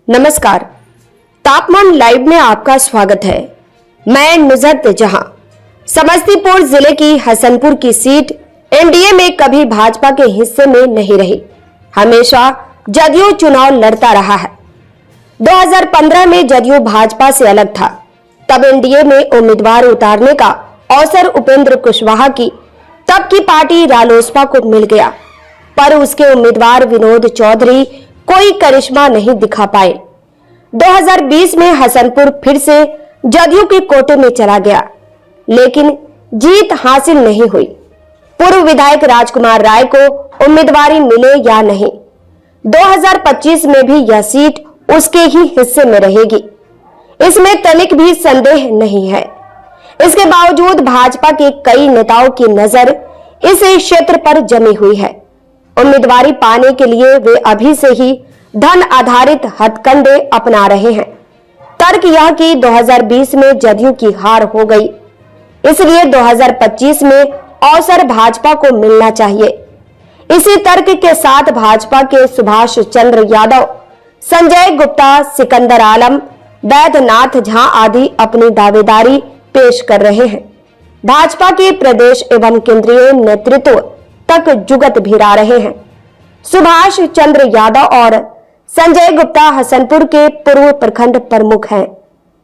नमस्कार, तापमान लाइव में आपका स्वागत है। मैं नुजरत जहां। समस्तीपुर जिले की हसनपुर की सीट एनडीए में कभी भाजपा के हिस्से में नहीं रही। हमेशा जदयू चुनाव लड़ता रहा है। 2015 में जदयू भाजपा से अलग था। तब एनडीए में उम्मीदवार उतारने का अवसर उपेंद्र कुशवाहा की तब की पार्टी रालोसपा को मिल गया, पर उसके उम्मीदवार विनोद चौधरी कोई करिश्मा नहीं दिखा पाए। 2020 में हसनपुर फिर से जदयू के कोटे में चला गया, लेकिन जीत हासिल नहीं हुई। पूर्व विधायक राजकुमार राय को उम्मीदवारी मिले या नहीं, 2025 में भी यह सीट उसके ही हिस्से में रहेगी, इसमें तनिक भी संदेह नहीं है। इसके बावजूद भाजपा के कई नेताओं की नजर इस क्षेत्र पर जमी हुई है। उम्मीदवारी पाने के लिए वे अभी से ही धन आधारित हथकंडे अपना रहे हैं। तर्क यह कि 2020 में जदयू की हार हो गई, इसलिए 2025 में अवसर भाजपा को मिलना चाहिए। इसी तर्क के साथ भाजपा के सुभाष चंद्र यादव, संजय गुप्ता, सिकंदर आलम, बैद्यनाथ झा आदि अपनी दावेदारी पेश कर रहे हैं। भाजपा के प्रदेश एवं केंद्रीय नेतृत्व तक जुगत भिड़ा रहे हैं। सुभाष चंद्र यादव और संजय गुप्ता हसनपुर के पूर्व प्रखंड प्रमुख हैं।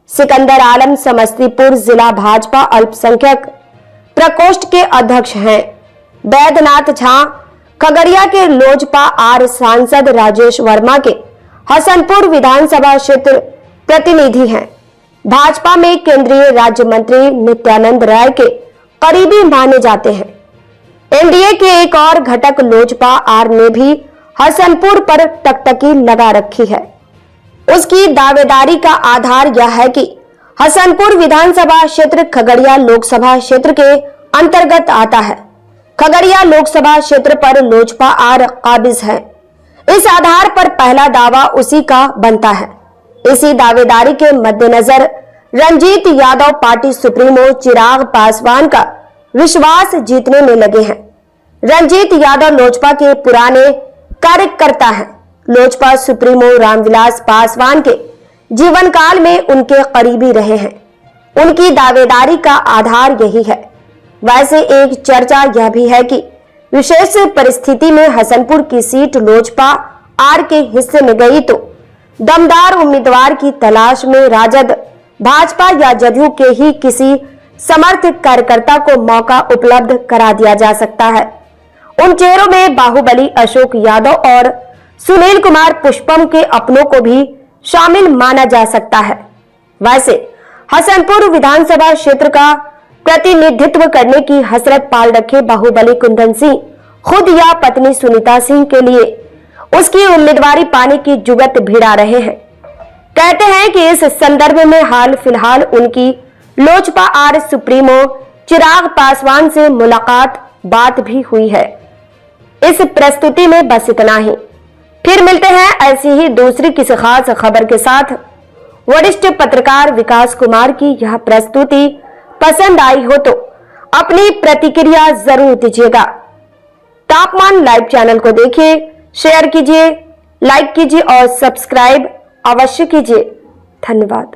सिकंदर आलम समस्तीपुर जिला भाजपा अल्पसंख्यक प्रकोष्ठ के अध्यक्ष हैं। बैद्यनाथ झा खगड़िया के लोजपा आर सांसद राजेश वर्मा के हसनपुर विधानसभा क्षेत्र प्रतिनिधि हैं। भाजपा में केंद्रीय राज्य मंत्री नित्यानंद राय के करीबी माने जाते हैं। एनडीए के एक और घटक लोजपा आर ने भी हसनपुर पर टकटकी लगा रखी है। उसकी दावेदारी का आधार यह है कि हसनपुर विधानसभा क्षेत्र खगड़िया लोकसभा क्षेत्र के अंतर्गत आता है। खगड़िया लोकसभा क्षेत्र पर लोजपा आर काबिज है। इस आधार पर पहला दावा उसी का बनता है। इसी दावेदारी के मद्देनजर रंजीत यादव पार्टी सुप्रीमो चिराग पासवान का विश्वास जीतने में लगे हैं। रंजीत यादव लोजपा के पुराने कार्यकर्ता हैं। लोजपा सुप्रीमो रामविलास पासवान के जीवन काल में उनके करीबी रहे हैं। उनकी दावेदारी का आधार यही है। वैसे एक चर्चा यह भी है कि विशेष परिस्थिति में हसनपुर की सीट लोजपा आर के हिस्से में गई तो दमदार उम्मीदवार की तलाश में राजद, भाजपा या जदयू के ही किसी समर्थ कार्यकर्ता को मौका उपलब्ध करा दिया जा सकता है। उन चेहरों में बाहुबली अशोक यादव और सुनील कुमार पुष्पम के अपनों को भी शामिल माना जा सकता है। वैसे हसनपुर विधानसभा क्षेत्र का प्रतिनिधित्व करने की हसरत पाल रखे बाहुबली कुंदन सिंह खुद या पत्नी सुनीता सिंह के लिए उसकी उम्मीदवारी पाने की जुगत भिड़ा रहे हैं। कहते हैं कि इस संदर्भ में हाल फिलहाल उनकी लोजपा आर सुप्रीमो चिराग पासवान से मुलाकात बात भी हुई है। इस प्रस्तुति में बस इतना ही। फिर मिलते हैं ऐसी ही दूसरी किसी खास खबर के साथ। वरिष्ठ पत्रकार विकास कुमार की यह प्रस्तुति पसंद आई हो तो अपनी प्रतिक्रिया जरूर दीजिएगा। तापमान लाइव चैनल को देखिए, शेयर कीजिए, लाइक कीजिए और सब्सक्राइब अवश्य कीजिए। धन्यवाद।